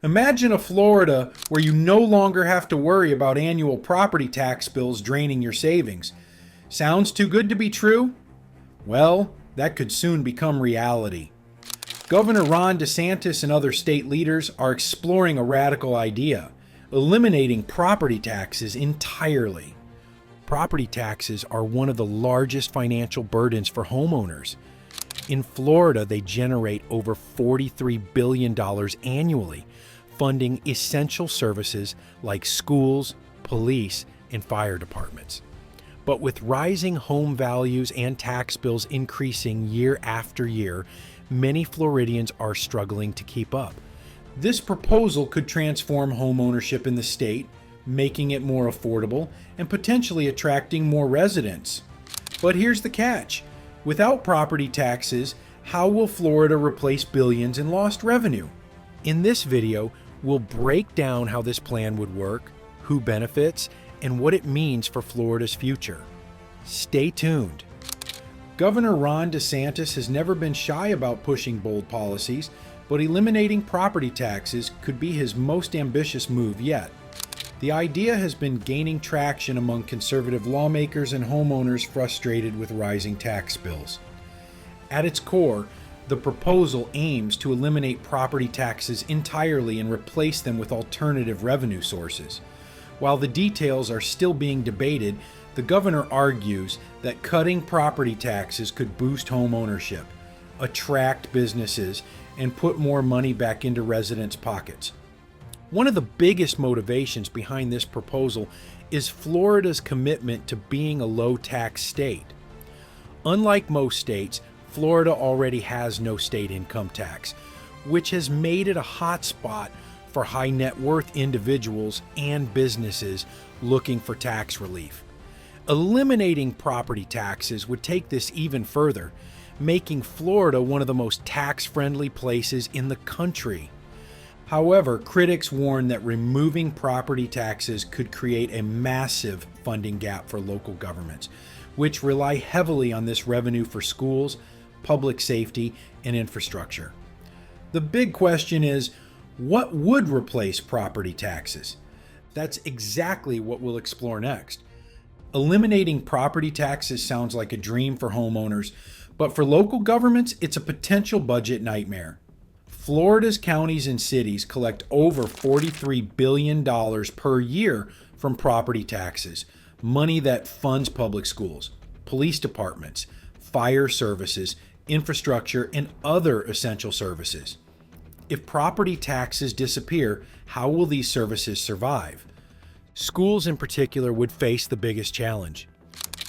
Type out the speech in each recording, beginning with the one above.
Imagine a Florida where you no longer have to worry about annual property tax bills draining your savings. Sounds too good to be true? Well, that could soon become reality. Governor Ron DeSantis and other state leaders are exploring a radical idea: eliminating property taxes entirely. Property taxes are one of the largest financial burdens for homeowners. In Florida, they generate over $43 billion annually, funding essential services like schools, police, and fire departments. But with rising home values and tax bills increasing year after year, many Floridians are struggling to keep up. This proposal could transform home ownership in the state, making it more affordable and potentially attracting more residents. But here's the catch: without property taxes, how will Florida replace billions in lost revenue? In this video, we'll break down how this plan would work, who benefits, and what it means for Florida's future. Stay tuned. Governor Ron DeSantis has never been shy about pushing bold policies, but eliminating property taxes could be his most ambitious move yet. The idea has been gaining traction among conservative lawmakers and homeowners frustrated with rising tax bills. At its core, the proposal aims to eliminate property taxes entirely and replace them with alternative revenue sources. While the details are still being debated, the governor argues that cutting property taxes could boost home ownership, attract businesses, and put more money back into residents' pockets. One of the biggest motivations behind this proposal is Florida's commitment to being a low-tax state. Unlike most states, Florida already has no state income tax, which has made it a hot spot for high net worth individuals and businesses looking for tax relief. Eliminating property taxes would take this even further, making Florida one of the most tax-friendly places in the country. However, critics warn that removing property taxes could create a massive funding gap for local governments, which rely heavily on this revenue for schools, public safety, and infrastructure. The big question is, what would replace property taxes? That's exactly what we'll explore next. Eliminating property taxes sounds like a dream for homeowners, but for local governments, it's a potential budget nightmare. Florida's counties and cities collect over $43 billion per year from property taxes, money that funds public schools, police departments, fire services, infrastructure, and other essential services. If property taxes disappear, how will these services survive? Schools in particular would face the biggest challenge.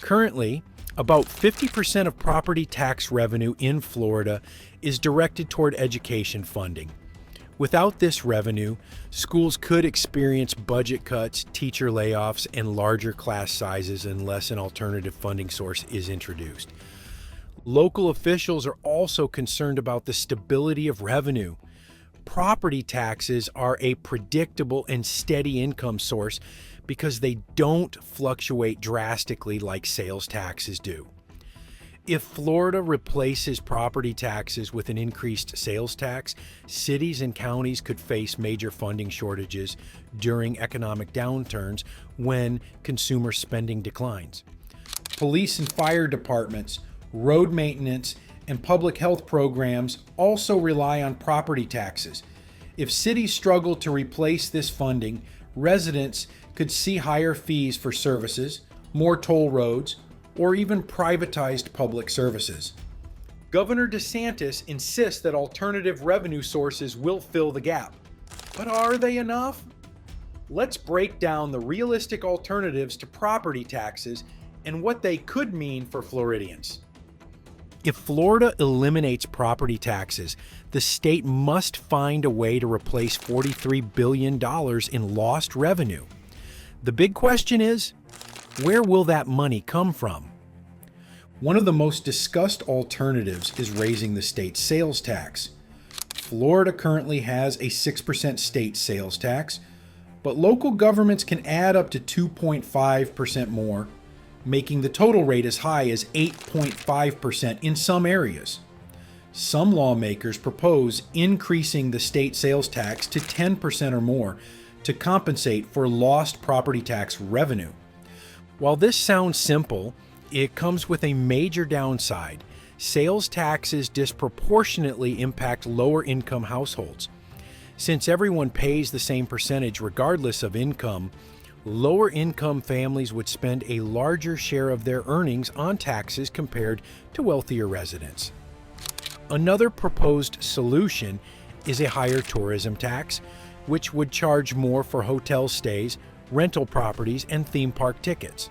Currently, about 50% of property tax revenue in Florida is directed toward education funding. Without this revenue, schools could experience budget cuts, teacher layoffs, and larger class sizes unless an alternative funding source is introduced. Local officials are also concerned about the stability of revenue. Property taxes are a predictable and steady income source because they don't fluctuate drastically like sales taxes do. If Florida replaces property taxes with an increased sales tax, cities and counties could face major funding shortages during economic downturns when consumer spending declines. Police and fire departments, road maintenance, and public health programs also rely on property taxes. If cities struggle to replace this funding, residents could see higher fees for services, more toll roads, or even privatized public services. Governor DeSantis insists that alternative revenue sources will fill the gap. But are they enough? Let's break down the realistic alternatives to property taxes and what they could mean for Floridians. If Florida eliminates property taxes, the state must find a way to replace $43 billion in lost revenue. The big question is, where will that money come from? One of the most discussed alternatives is raising the state's sales tax. Florida currently has a 6% state sales tax, but local governments can add up to 2.5% more, making the total rate as high as 8.5% in some areas. Some lawmakers propose increasing the state sales tax to 10% or more to compensate for lost property tax revenue. While this sounds simple, it comes with a major downside. Sales taxes disproportionately impact lower income households. Since everyone pays the same percentage regardless of income, lower income families would spend a larger share of their earnings on taxes compared to wealthier residents. Another proposed solution is a higher tourism tax, which would charge more for hotel stays, rental properties, and theme park tickets.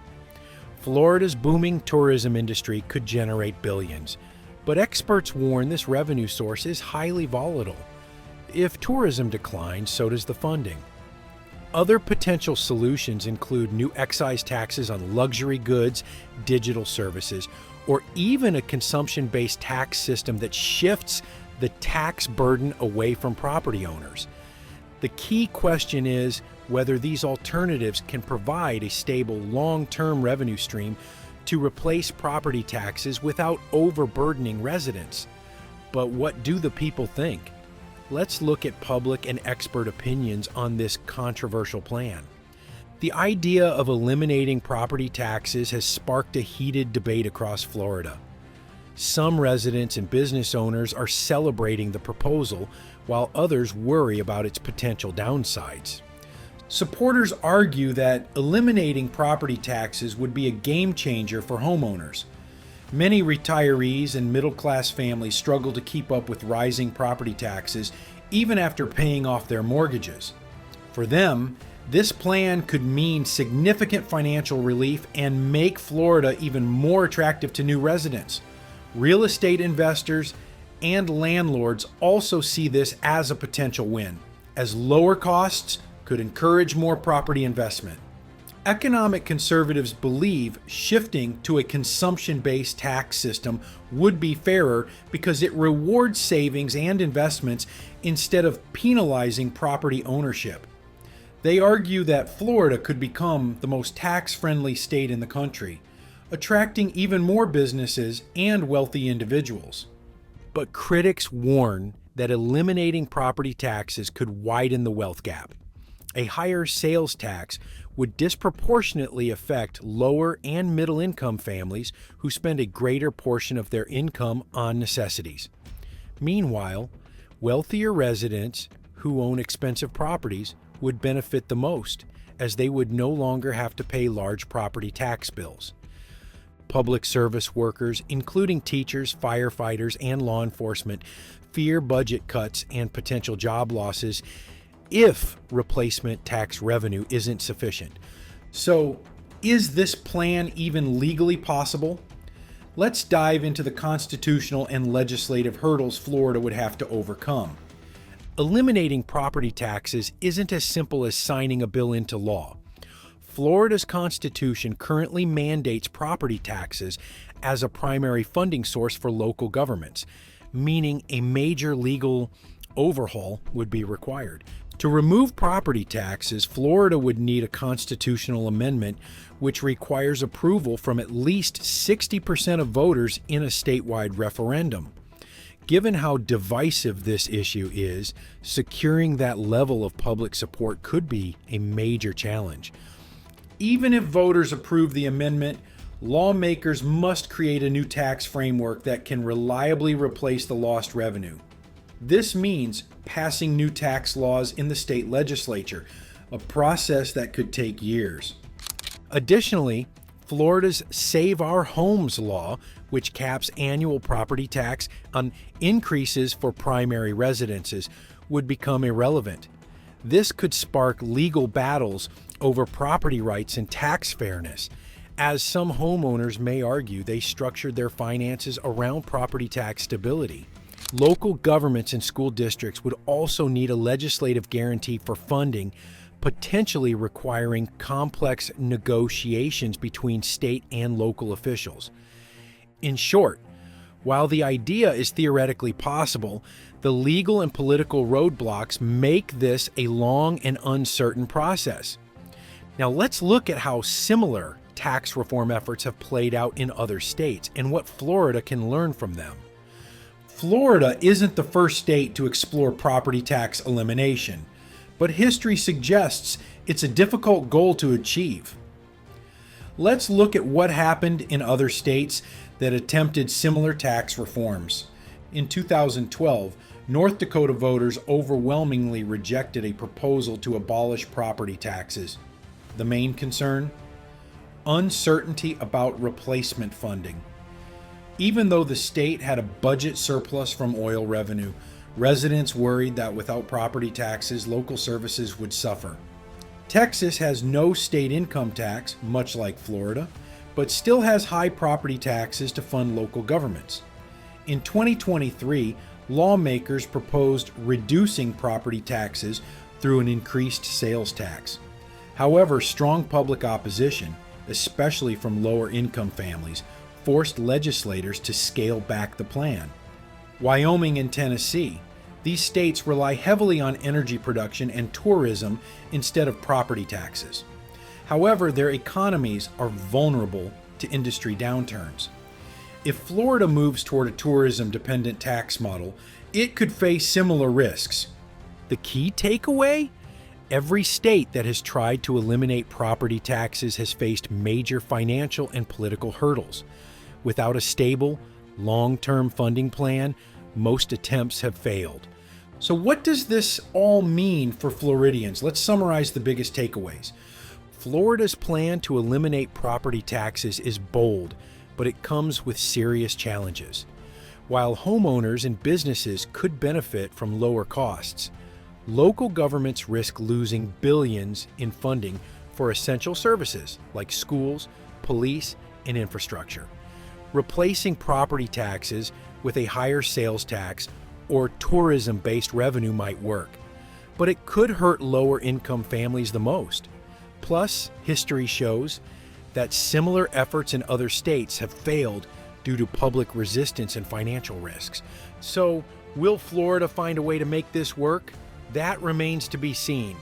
Florida's booming tourism industry could generate billions, but experts warn this revenue source is highly volatile. If tourism declines, so does the funding. Other potential solutions include new excise taxes on luxury goods, digital services, or even a consumption-based tax system that shifts the tax burden away from property owners. The key question is whether these alternatives can provide a stable, long-term revenue stream to replace property taxes without overburdening residents. But what do the people think? Let's look at public and expert opinions on this controversial plan. The idea of eliminating property taxes has sparked a heated debate across Florida. Some residents and business owners are celebrating the proposal, while others worry about its potential downsides. Supporters argue that eliminating property taxes would be a game changer for homeowners. Many retirees and middle-class families struggle to keep up with rising property taxes even after paying off their mortgages. For them, this plan could mean significant financial relief and make Florida even more attractive to new residents. Real estate investors and landlords also see this as a potential win, as lower costs could encourage more property investment. Economic conservatives believe shifting to a consumption-based tax system would be fairer because it rewards savings and investments instead of penalizing property ownership. They argue that Florida could become the most tax-friendly state in the country, attracting even more businesses and wealthy individuals. But critics warn that eliminating property taxes could widen the wealth gap. A higher sales tax would disproportionately affect lower and middle-income families who spend a greater portion of their income on necessities. Meanwhile, wealthier residents who own expensive properties would benefit the most, as they would no longer have to pay large property tax bills. Public service workers, including teachers, firefighters, and law enforcement, fear budget cuts and potential job losses if replacement tax revenue isn't sufficient. So, is this plan even legally possible? Let's dive into the constitutional and legislative hurdles Florida would have to overcome. Eliminating property taxes isn't as simple as signing a bill into law. Florida's Constitution currently mandates property taxes as a primary funding source for local governments, meaning a major legal overhaul would be required. To remove property taxes, Florida would need a constitutional amendment which requires approval from at least 60% of voters in a statewide referendum. Given how divisive this issue is, securing that level of public support could be a major challenge. Even if voters approve the amendment, lawmakers must create a new tax framework that can reliably replace the lost revenue. This means passing new tax laws in the state legislature, a process that could take years. Additionally, Florida's Save Our Homes law, which caps annual property tax on increases for primary residences, would become irrelevant. This could spark legal battles over property rights and tax fairness, as some homeowners may argue they structured their finances around property tax stability. Local governments and school districts would also need a legislative guarantee for funding, potentially requiring complex negotiations between state and local officials. In short, while the idea is theoretically possible, the legal and political roadblocks make this a long and uncertain process. Now let's look at how similar tax reform efforts have played out in other states and what Florida can learn from them. Florida isn't the first state to explore property tax elimination, but history suggests it's a difficult goal to achieve. Let's look at what happened in other states that attempted similar tax reforms. In 2012, North Dakota voters overwhelmingly rejected a proposal to abolish property taxes. The main concern? Uncertainty about replacement funding. Even though the state had a budget surplus from oil revenue, residents worried that without property taxes, local services would suffer. Texas has no state income tax, much like Florida, but still has high property taxes to fund local governments. In 2023, lawmakers proposed reducing property taxes through an increased sales tax. However, strong public opposition, especially from lower income families, forced legislators to scale back the plan. Wyoming and Tennessee, these states rely heavily on energy production and tourism instead of property taxes. However, their economies are vulnerable to industry downturns. If Florida moves toward a tourism-dependent tax model, it could face similar risks. The key takeaway? Every state that has tried to eliminate property taxes has faced major financial and political hurdles. Without a stable, long-term funding plan, most attempts have failed. So what does this all mean for Floridians? Let's summarize the biggest takeaways. Florida's plan to eliminate property taxes is bold, but it comes with serious challenges. While homeowners and businesses could benefit from lower costs, local governments risk losing billions in funding for essential services like schools, police, and infrastructure. Replacing property taxes with a higher sales tax or tourism-based revenue might work, but it could hurt lower-income families the most. Plus, history shows that similar efforts in other states have failed due to public resistance and financial risks. So, will Florida find a way to make this work? That remains to be seen.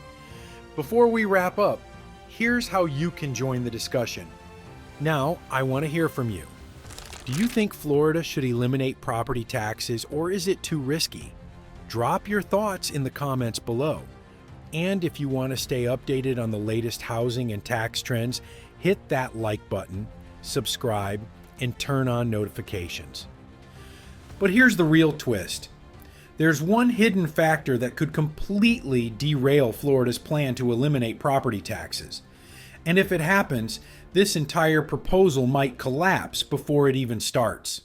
Before we wrap up, here's how you can join the discussion. Now, I want to hear from you. Do you think Florida should eliminate property taxes, or is it too risky? Drop your thoughts in the comments below. And if you want to stay updated on the latest housing and tax trends, hit that like button, subscribe, and turn on notifications. But here's the real twist. There's one hidden factor that could completely derail Florida's plan to eliminate property taxes. And if it happens, this entire proposal might collapse before it even starts.